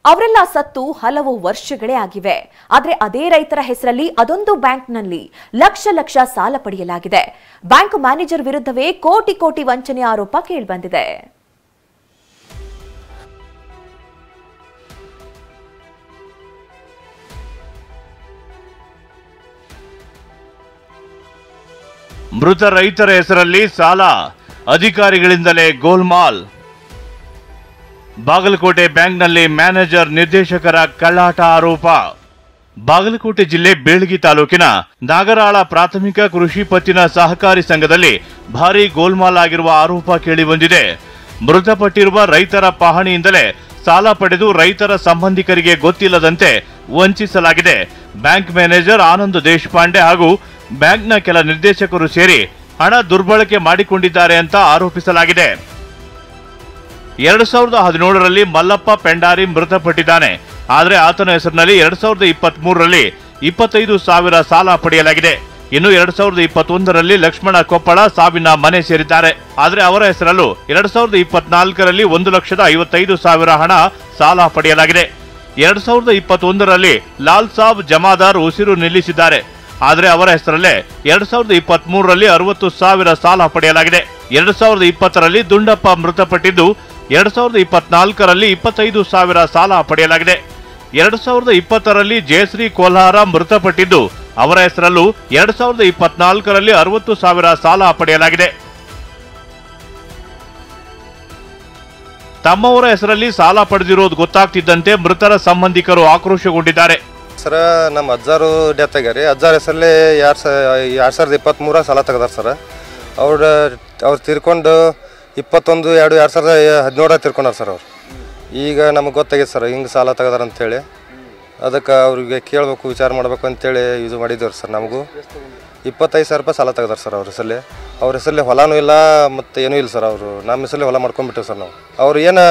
ಅವರೆಲ್ಲ ಸತ್ತು ಹಲವು ವರ್ಷಗಳೇ ಆಗಿವೆ. ಆದರೆ ಅದೇ ರೈತರ ಹೆಸರಲ್ಲಿ ಅದೊಂದು ಬ್ಯಾಂಕ್ನಲ್ಲಿ ಲಕ್ಷ ಲಕ್ಷ ಸಾಲ ಪಡೆಯಲಾಗಿದೆ. ಬ್ಯಾಂಕ್ ಮ್ಯಾನೇಜರ್ ವಿರುದ್ಧವೇ ಕೋಟಿ ಕೋಟಿ ವಂಚನೆ ಆರೋಪ ಕೇಳಿಬಂದಿದೆ. ಮೃತ ರೈತರ ಹೆಸರಲ್ಲಿ ಸಾಲ, ಅಧಿಕಾರಿಗಳಿಂದಲೇ ಗೋಲ್ಮಾಲ್. ಬಾಗಲಕೋಟೆ ಬ್ಯಾಂಕ್ನಲ್ಲಿ ಮ್ಯಾನೇಜರ್ ನಿರ್ದೇಶಕರ ಕಳ್ಳಾಟ ಆರೋಪ. ಬಾಗಲಕೋಟೆ ಜಿಲ್ಲೆ ಬೇಳಗಿ ತಾಲೂಕಿನ ನಾಗರಾಳ ಪ್ರಾಥಮಿಕ ಕೃಷಿ ಪತ್ತಿನ ಸಹಕಾರಿ ಸಂಘದಲ್ಲಿ ಭಾರೀ ಗೋಲ್ಮಾಲ್ ಆಗಿರುವ ಆರೋಪ ಕೇಳಿಬಂದಿದೆ. ಮೃತಪಟ್ಟಿರುವ ರೈತರ ಪಹಣಿಯಿಂದಲೇ ಸಾಲ ಪಡೆದು ರೈತರ ಸಂಬಂಧಿಕರಿಗೆ ಗೊತ್ತಿಲ್ಲದಂತೆ ವಂಚಿಸಲಾಗಿದೆ. ಬ್ಯಾಂಕ್ ಮ್ಯಾನೇಜರ್ ಆನಂದ್ ದೇಶಪಾಂಡೆ ಹಾಗೂ ಬ್ಯಾಂಕ್ನ ಕೆಲ ನಿರ್ದೇಶಕರು ಸೇರಿ ಹಣ ದುರ್ಬಳಕೆ ಮಾಡಿಕೊಂಡಿದ್ದಾರೆ ಅಂತ ಆರೋಪಿಸಲಾಗಿದೆ. 2017ರಲ್ಲಿ ಮಲ್ಲಪ್ಪ ಪೆಂಡಾರಿ ಮೃತಪಟ್ಟಿದ್ದಾನೆ. ಆದರೆ ಆತನ ಹೆಸರಿನಲ್ಲಿ 2023ರಲ್ಲಿ 25,000 ಸಾಲ ಪಡೆಯಲಾಗಿದೆ. ಇನ್ನು 2021ರಲ್ಲಿ ಲಕ್ಷ್ಮಣ ಕೊಪ್ಪಳ ಸಾವಿನ ಮನೆ ಸೇರಿದ್ದಾರೆ. ಆದರೆ ಅವರ ಹೆಸರಲ್ಲೂ 2024ರಲ್ಲಿ 1,55,000 ಹಣ ಸಾಲ ಪಡೆಯಲಾಗಿದೆ. 2021ರಲ್ಲಿ ಲಾಲ್ ಸಾಬ್ ಜಮಾದಾರ್ ಉಸಿರು ನಿಲ್ಲಿಸಿದ್ದಾರೆ. ಆದರೆ ಅವರ ಹೆಸರಲ್ಲೇ 2023ರಲ್ಲಿ 60,000 ಸಾಲ ಪಡೆಯಲಾಗಿದೆ. 2020ರಲ್ಲಿ ದುಂಡಪ್ಪ ಮೃತಪಟ್ಟಿದ್ದು 2024ರಲ್ಲಿ 25,000 ಸಾಲ ಪಡೆಯಲಾಗಿದೆ. 2020ರಲ್ಲಿ ಜಯಶ್ರೀ ಕೋಲ್ಹಾರ ಮೃತಪಟ್ಟಿದ್ದು ಅವರ ಹೆಸರಲ್ಲೂ 2024ರಲ್ಲಿ 60,000 ಸಾಲ ಪಡೆಯಲಾಗಿದೆ. ತಮ್ಮವರ ಹೆಸರಲ್ಲಿ ಸಾಲ ಪಡೆದಿರೋದು ಗೊತ್ತಾಗ್ತಿದ್ದಂತೆ ಮೃತರ ಸಂಬಂಧಿಕರು ಆಕ್ರೋಶಗೊಂಡಿದ್ದಾರೆ. ಸರ್, ನಮ್ಮ ಅಜ್ಜಾರು ಡೆತ್ ಆಗ್ಯಾರ. ಅಜ್ಜಾರ ಹೆಸರಲ್ಲಿ 2023 ಸಾಲ ತೆಗ್ದಾರ ಸರ್. ಅವ್ರು ತೀರ್ಕೊಂಡು 21/2/2017 ತೀರ್ಕೊಂಡಾರ ಸರ್. ಅವ್ರು ಈಗ ನಮಗೆ ಗೊತ್ತಾಗಿದೆ ಸರ್ ಹಿಂಗೆ ಸಾಲ ತೆಗ್ದಾರ ಅಂಥೇಳಿ. ಅದಕ್ಕೆ ಅವ್ರಿಗೆ ಕೇಳಬೇಕು, ವಿಚಾರ ಮಾಡಬೇಕು ಅಂತೇಳಿ ಇದು ಮಾಡಿದ್ದೇವೆ ಸರ್. ನಮಗೂ 25,000 ರೂಪಾಯಿ ಸಾಲ ತೆಗ್ದಾರ ಸರ್ ಅವ್ರ ಹೆಸರಲ್ಲಿ. ಅವ್ರ ಹೆಸರಲ್ಲಿ ಹೊಲನೂ ಇಲ್ಲ ಮತ್ತು ಏನೂ ಇಲ್ಲ ಸರ್. ಅವರು ನಮ್ಮ ಹೆಸರಲ್ಲಿ ಹೊಲ ಮಾಡ್ಕೊಂಡ್ಬಿಟ್ಟೇವೆ ಸರ್ ನಾವು. ಅವ್ರು ಏನು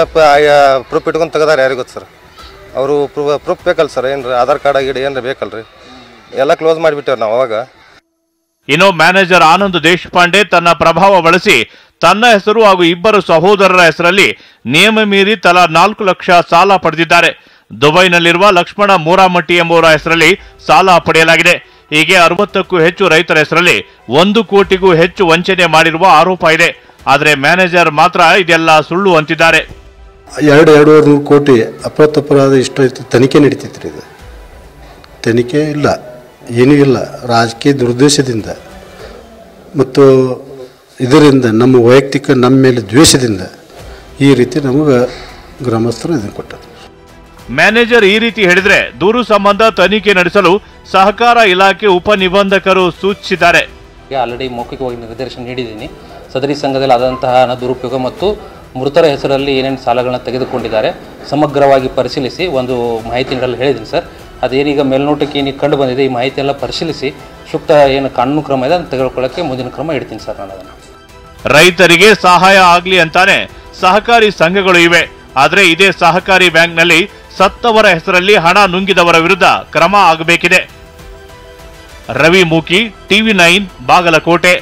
ಪ್ರೂಫ್ ಇಟ್ಕೊಂಡು ತೆಗ್ದಾರ ಯಾರಿಗೆ ಗೊತ್ತು ಸರ್. ಅವರು ಪ್ರೂಫ್ ಬೇಕಲ್ಲ ಸರ್, ಏನ್ರಿ ಆಧಾರ್ ಕಾರ್ಡ್ ಆಗಿಡಿ ಏನ್ರಿ ಬೇಕಲ್ರಿ. ಎಲ್ಲ ಕ್ಲೋಸ್ ಮಾಡಿಬಿಟ್ಟೇವೆ ನಾವು ಅವಾಗ. ಇನ್ನು ಮ್ಯಾನೇಜರ್ ಆನಂದ್ ದೇಶಪಾಂಡೆ ತನ್ನ ಪ್ರಭಾವ ಬಳಸಿ ತನ್ನ ಹೆಸರು ಹಾಗೂ ಇಬ್ಬರು ಸಹೋದರರ ಹೆಸರಲ್ಲಿ ನಿಯಮ ಮೀರಿ ತಲಾ 4 ಲಕ್ಷ ಸಾಲ ಪಡೆದಿದ್ದಾರೆ. ದುಬೈನಲ್ಲಿರುವ ಲಕ್ಷ್ಮಣ ಮೂರಾಮಟ್ಟಿ ಎಂಬುವರ ಹೆಸರಲ್ಲಿ ಸಾಲ ಪಡೆಯಲಾಗಿದೆ. ಹೀಗೆ 60ಕ್ಕೂ ಹೆಚ್ಚು ರೈತರ ಹೆಸರಲ್ಲಿ 1 ಕೋಟಿಗೂ ಹೆಚ್ಚು ವಂಚನೆ ಮಾಡಿರುವ ಆರೋಪ ಇದೆ. ಆದರೆ ಮ್ಯಾನೇಜರ್ ಮಾತ್ರ ಇದೆಲ್ಲ ಸುಳ್ಳು ಅಂತಿದ್ದಾರೆ. 2-2.5 ಕೋಟಿ ಅಪರಾಧ ಇಷ್ಟು ತನಿಖೆ ನಡೀತಿತ್ತು. ಇದು ತನಿಖೆ ಇಲ್ಲ, ಏನೂ ಇಲ್ಲ. ರಾಜಕೀಯ ದುರುದ್ದೇಶದಿಂದ ಮತ್ತು ಇದರಿಂದ ನಮ್ಮ ವೈಯಕ್ತಿಕ ನಮ್ಮ ಮೇಲೆ ದ್ವೇಷದಿಂದ ಈ ರೀತಿ ನಮಗೆ ಗ್ರಾಮಸ್ಥರು ಇದನ್ನು ಕೊಟ್ಟರು. ಮ್ಯಾನೇಜರ್ ಈ ರೀತಿ ಹೇಳಿದ್ರೆ ದೂರು ಸಂಬಂಧ ತನಿಖೆ ನಡೆಸಲು ಸಹಕಾರ ಇಲಾಖೆ ಉಪನಿಬಂಧಕರು ಸೂಚಿಸಿದ್ದಾರೆ. ಆಲ್ರೆಡಿ ಮೌಖಿಕವಾಗಿ ನಿರ್ದೇಶನ ನೀಡಿದ್ದೀನಿ. ಸದರಿ ಸಂಘದಲ್ಲಿ ಆದಂತಹ ಹಣ ದುರುಪಯೋಗ ಮತ್ತು ಮೃತರ ಹೆಸರಲ್ಲಿ ಏನೇನು ಸಾಲಗಳನ್ನ ತೆಗೆದುಕೊಂಡಿದ್ದಾರೆ ಸಮಗ್ರವಾಗಿ ಪರಿಶೀಲಿಸಿ ಒಂದು ಮಾಹಿತಿ ನೀಡಲು ಹೇಳಿದ್ದೀನಿ ಸರ್. ಅದೇನೀಗ ಮೇಲ್ನೋಟಕ್ಕೆ ಏನೀಗ ಕಂಡು ಬಂದಿದೆ, ಈ ಮಾಹಿತಿ ಎಲ್ಲ ಪರಿಶೀಲಿಸಿ ಸೂಕ್ತ ಏನು ಕಾನೂನು ಕ್ರಮ ಇದೆ ಅದನ್ನು ತೆಗೆದುಕೊಳ್ಳಕ್ಕೆ ಮುಂದಿನ ಕ್ರಮ ಇಡ್ತೀನಿ ಸರ್. ನಾನು ಅದನ್ನು ರೈತರಿಗೆ ಸಹಾಯ ಆಗಲಿ ಅಂತಾನೆ ಸಹಕಾರಿ ಸಂಘಗಳು ಇವೆ. ಆದರೆ ಇದೇ ಸಹಕಾರಿ ಬ್ಯಾಂಕ್ನಲ್ಲಿ ಸತ್ತವರ ಹೆಸರಲ್ಲಿ ಹಣ ನುಂಗಿದವರ ವಿರುದ್ಧ ಕ್ರಮ ಆಗಬೇಕಿದೆ. ರವಿ ಮೂಕಿ, TV9, ಬಾಗಲಕೋಟೆ.